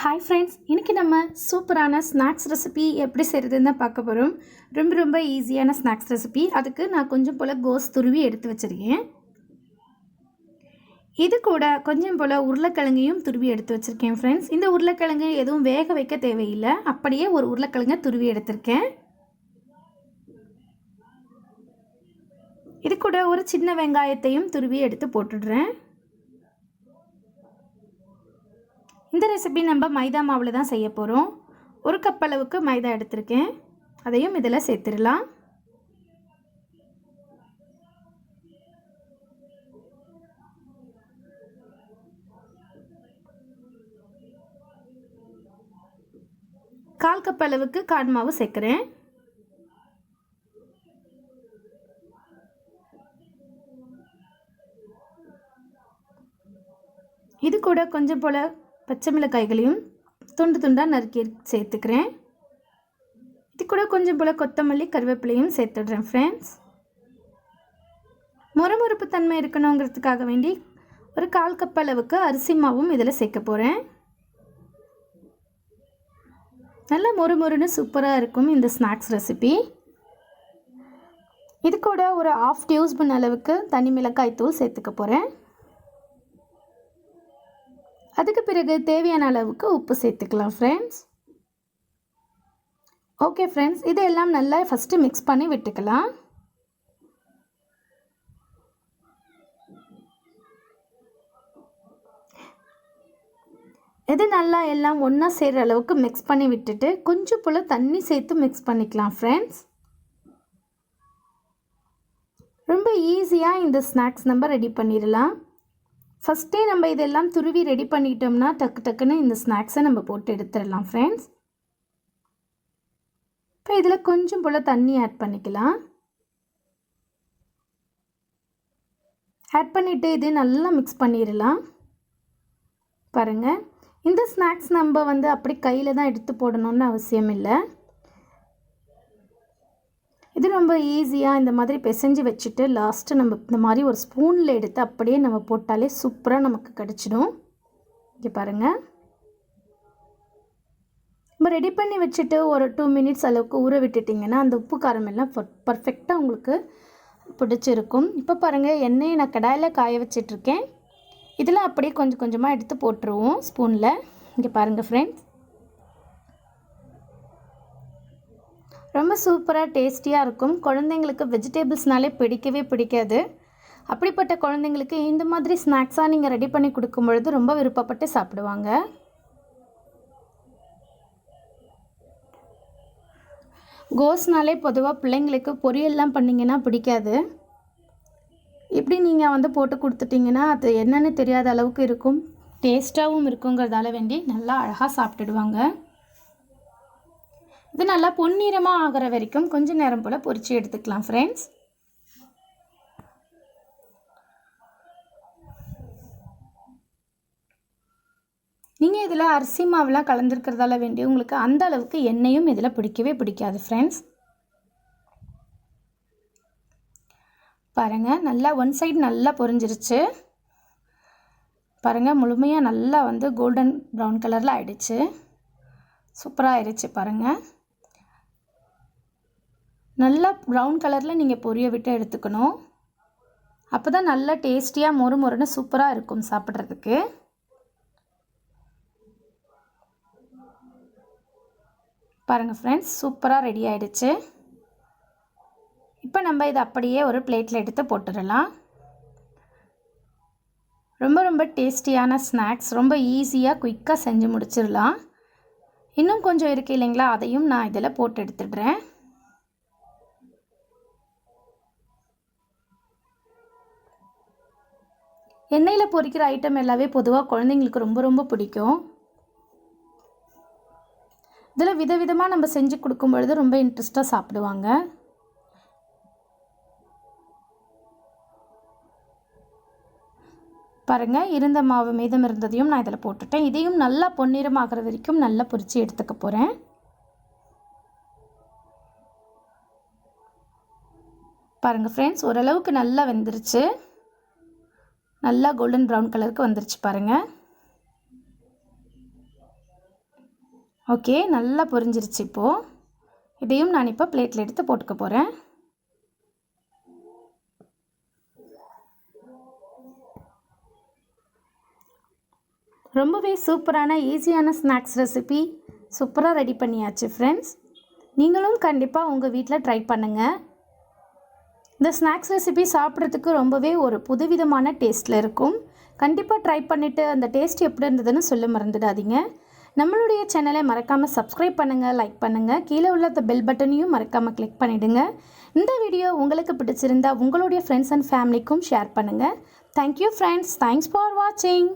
Hi friends, இன்றைக்கி நம்ம சூப்பரான ஸ்நாக்ஸ் ரெசிபி எப்படி செய்கிறதுன்னு தான் பார்க்க போகிறோம். ரொம்ப ஈஸியான ஸ்நாக்ஸ் ரெசிபி. அதுக்கு நான் கொஞ்சம் போல் கோஸ் துருவி எடுத்து வச்சுருக்கேன். இது கூட கொஞ்சம் போல் உருளைக்கிழங்கையும் துருவி எடுத்து வச்சுருக்கேன் ஃப்ரெண்ட்ஸ். இந்த உருளைக்கிழங்கு எதுவும் வேக வைக்க தேவையில்லை, அப்படியே ஒரு உருளைக்கிழங்கை துருவி எடுத்திருக்கேன். இது கூட ஒரு சின்ன வெங்காயத்தையும் துருவி எடுத்து போட்டுடுறேன். இந்த ரெசிபி நம்ம மைதா மாவில் தான் செய்ய போகிறோம். ஒரு கப் அளவுக்கு மைதா எடுத்திருக்கேன், அதையும் இதில் சேர்த்துடலாம். கால் கப் அளவுக்கு கான் மாவு சேர்க்குறேன். இது கூட கொஞ்சம் போல் பச்சை மிளகாய்களையும் துண்டு துண்டாக நறுக்கி சேர்த்துக்கிறேன். இது கூட கொஞ்சம் போல் கொத்தமல்லி கருவேப்பிலையும் சேர்த்துடுறேன் ஃப்ரெண்ட்ஸ். மொறுமொறுப்பு தன்மை இருக்கணுங்கிறதுக்காக வேண்டி ஒரு கால் கப் அளவுக்கு அரிசி மாவும் இதில் சேர்க்க போகிறேன். நல்லா மொறுமொறுன்னு சூப்பராக இருக்கும் இந்த ஸ்நாக்ஸ் ரெசிபி. இது கூட ஒரு 1/2 டீஸ்பூன் அளவுக்கு தனி மிளகாய் தூள் சேர்த்துக்க போகிறேன். அதுக்கு பிறகு தேவையான அளவுக்கு உப்பு சேர்த்துக்கலாம் ஃப்ரெண்ட்ஸ். ஓகே ஃப்ரெண்ட்ஸ், இதெல்லாம் நல்லா ஃபஸ்ட்டு மிக்ஸ் பண்ணி விட்டுக்கலாம். இது நல்லா எல்லாம் ஒன்றா சேர்கிற அளவுக்கு மிக்ஸ் பண்ணி விட்டுட்டு கொஞ்சம் போல் தண்ணி சேர்த்து மிக்ஸ் பண்ணிக்கலாம் ஃப்ரெண்ட்ஸ். ரொம்ப ஈஸியாக இந்த ஸ்நாக்ஸ் நம்ம ரெடி பண்ணிடலாம். ஃபஸ்ட்டே நம்ம இதெல்லாம் துருவி ரெடி பண்ணிட்டோம்னா டக்குன்னு இந்த ஸ்நாக்ஸை நம்ம போட்டு எடுத்துடலாம் ஃப்ரெண்ட்ஸ். இப்போ இதில் கொஞ்சம் போல் தண்ணி ஆட் பண்ணிக்கலாம். ஆட் பண்ணிவிட்டு இது நல்லா மிக்ஸ் பண்ணிடலாம். பாருங்கள், இந்த ஸ்நாக்ஸ் நம்ம அப்படி கையில் தான் எடுத்து போடணும்னு அவசியம் இல்லை. இது ரொம்ப ஈஸியாக இந்த மாதிரி பிசைஞ்சு வச்சுட்டு லாஸ்ட்டு நம்ம இந்த மாதிரி ஒரு ஸ்பூனில் எடுத்து அப்படியே நம்ம போட்டாலே சூப்பராக நமக்கு கிடச்சிடும். இங்கே பாருங்கள், நம்ம ரெடி பண்ணி வச்சுட்டு ஒரு 2 மினிட்ஸ் அளவுக்கு ஊற விட்டுட்டிங்கன்னா அந்த உப்பு காரம் எல்லாம் பர்ஃபெக்டாக உங்களுக்கு பிடிச்சிருக்கும். இப்போ பாருங்கள், எண்ணெயை நான் கடாயில் காய வச்சிட்ருக்கேன். இதில் அப்படியே கொஞ்சம் கொஞ்சமாக எடுத்து போட்டுருவோம் ஸ்பூனில். இங்கே பாருங்கள் ஃப்ரெண்ட்ஸ், ரொம்ப சூப்பராக டேஸ்டியாக இருக்கும். குழந்தைங்களுக்கு வெஜிடபிள்ஸ்னாலே பிடிக்கவே பிடிக்காது. அப்படிப்பட்ட குழந்தைங்களுக்கு இந்த மாதிரி ஸ்நாக்ஸாக நீங்கள் ரெடி பண்ணி கொடுக்கும் பொழுது ரொம்ப விருப்பப்பட்டு சாப்பிடுவாங்க. கோஸ்னாலே பொதுவாக பிள்ளைங்களுக்கு பொரியல்லாம் பண்ணிங்கன்னா பிடிக்காது. இப்படி நீங்கள் போட்டு கொடுத்துட்டிங்கன்னா அது என்னென்னு தெரியாத அளவுக்கு இருக்கும், டேஸ்ட்டாகவும் இருக்குங்கிறதால வேண்டி நல்லா அழகாக சாப்பிட்டுடுவாங்க. இது நல்லா பொன்னிறமாக ஆகிற வரைக்கும் கொஞ்சம் நேரம் போல் பொரித்து எடுத்துக்கலாம் ஃப்ரெண்ட்ஸ். நீங்கள் இதில் அரிசி மாவுலாம் கலந்துருக்கிறதால வேண்டி உங்களுக்கு அந்த அளவுக்கு எண்ணெயும் இதில் பிடிக்கவே பிடிக்காது ஃப்ரெண்ட்ஸ். பாருங்கள், நல்லா ஒன் சைடு நல்லா பொரிஞ்சிருச்சு. பாருங்கள், முழுமையாக நல்லா கோல்டன் ப்ரௌன் கலரில் ஆயிடுச்சு. சூப்பராக ஆயிடுச்சு பாருங்கள். நல்லா ப்ரௌன் கலரில் நீங்கள் பொரிய விட்டு எடுத்துக்கணும். அப்போ தான் நல்லா டேஸ்டியாக மொறுன்னு சூப்பராக இருக்கும் சாப்பிட்றதுக்கு. பாருங்கள் ஃப்ரெண்ட்ஸ், சூப்பராக ரெடி ஆகிடுச்சு. இப்போ நம்ம இதை அப்படியே ஒரு பிளேட்டில் எடுத்து போட்டுடலாம். ரொம்ப டேஸ்டியான ஸ்நாக்ஸ், ரொம்ப ஈஸியாக குயிக்காக செஞ்சு முடிச்சிடலாம். இன்னும் கொஞ்சம் இருக்குது இல்லைங்களா, அதையும் நான் இதில் போட்டு எடுத்துடுறேன். எண்ணெயில் பொரிக்கிற ஐட்டம் எல்லாமே பொதுவாக குழந்தைங்களுக்கு ரொம்ப பிடிக்கும். இதில் விதவிதமாக நம்ம செஞ்சு கொடுக்கும் பொழுது ரொம்ப இன்ட்ரெஸ்ட்டாக சாப்பிடுவாங்க. பாருங்கள், இருந்த மாவு மீதம் இருந்ததையும் நான் இதில் போட்டுட்டேன். இதையும் நல்லா பொன்னிறமாகிற வரைக்கும் நல்லா பொரித்து எடுத்துக்க போகிறேன். பாருங்கள் ஃப்ரெண்ட்ஸ், ஓரளவுக்கு நல்லா வெந்துருச்சு. நல்லா கோல்டன் ப்ரௌன் கலருக்கு வந்துருச்சு பாருங்கள். ஓகே, நல்லா பொரிஞ்சிருச்சு இப்போது. இதையும் நான் இப்போ பிளேட்டில் எடுத்து போட்டுக்க போகிறேன். ரொம்பவே சூப்பரான ஈஸியான ஸ்நாக்ஸ் ரெசிபி சூப்பராக ரெடி பண்ணியாச்சு ஃப்ரெண்ட்ஸ். நீங்களும் கண்டிப்பாக உங்கள் வீட்டில் ட்ரை பண்ணுங்கள். இந்த ஸ்நாக்ஸ் ரெசிபி சாப்பிட்றதுக்கு ரொம்பவே ஒரு புதுவிதமான டேஸ்ட்டில் இருக்கும். கண்டிப்பாக ட்ரை பண்ணிவிட்டு அந்த டேஸ்ட் எப்படி இருந்ததுன்னு சொல்ல மறந்துடாதீங்க. நம்மளுடைய சேனலை மறக்காமல் சப்ஸ்கிரைப் பண்ணுங்கள், லைக் பண்ணுங்கள். கீழே உள்ள அந்த பெல் பட்டனையும் மறக்காமல் கிளிக் பண்ணிவிடுங்க. இந்த வீடியோ உங்களுக்கு பிடிச்சிருந்தா உங்களுடைய ஃப்ரெண்ட்ஸ் அண்ட் ஃபேமிலிக்கும் ஷேர் பண்ணுங்கள். Thank you friends. தேங்க்ஸ் ஃபார் வாட்சிங்.